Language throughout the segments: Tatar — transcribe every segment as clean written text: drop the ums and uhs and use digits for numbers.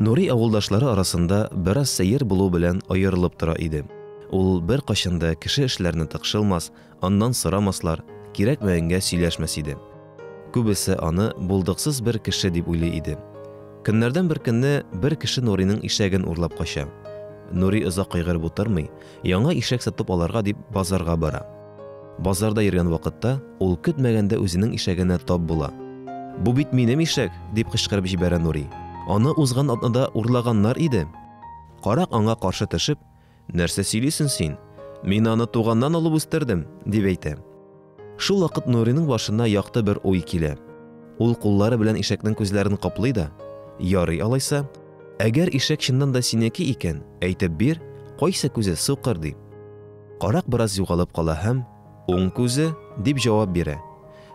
Нури авылдашлары арасында бераз сәйер булу белән аерылып тора иде. Ул бер кашында кеше эшләрне тыкшылмас, аннан сорамаслар, кирәкмәгәнгә сөйләшмәс иде. Күбесе аны булдыксыз бер кеше дип уйлый иде. Көннәрдән бер көнне бер кеше Нуриның ишәген урлап кача. Нури озак кайгырып утырмый, яңа ишәк сатып алырга дип базарга бара. Базарда йөргән вакытта ул көтмәгәндә үзенең ишәгенә тап була. «Бу бит минем ишәк!» дип кычкырып җибәрә Нури. Аны узган атнада урлаганнар иде. Карак аңа каршы төшеп, «Нәрсә сөйлисең син? Мин аны туганнан алып үстердем», дип әйтә. Шул вакыт Нуриның башына якты бер уй килә. Ул куллары белән ишәкнең күзләрен каплый да, «Ярый алайса, әгәр ишәк чыннан да синеке икән, әйтеп бир, кайсы күзе сукыр» ди. Карак бераз югалып кала һәм «Уң күзе» дип җавап бирә.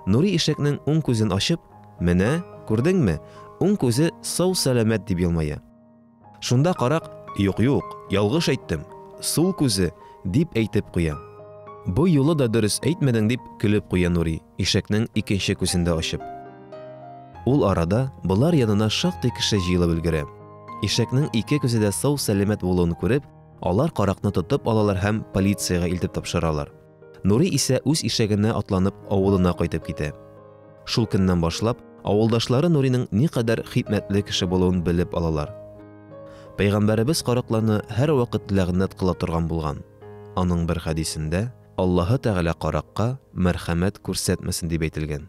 Нури ишәкнең уң күзен ачып, «Менә, күрдеңме? Уң күзе сау-сәламәт» дип елмая. Шунда карак «Юк, ялгыш әйттем, сул күзе» дип әйтеп куя. Бу юлы да дөрес әйтмәдең дип көлеп куя Нури, ишәкнең икенче күзендә ачып. Ул арада булар янына шактый кеше җыелып өлгерә. Ишәкнең ике күзе дә сау-сәламәт булуын күреп, алар каракны тотып алалар һәм полициягә илтеп тапшыралар. Нури исә үз ишәгенә атланып авылына кайтып китә. Шул көннән башлап авылдашлары Нуриның никадәр хикмәтле кеше булуын белеп алалар. Пәйгамбәребез каракларны һәр вакыт ләгънәт кыла торган булган. Аның бер хәдисендә Аллаһы Тәгалә каракка мәрхәмәт күрсәтмәсен дип әйтелгән.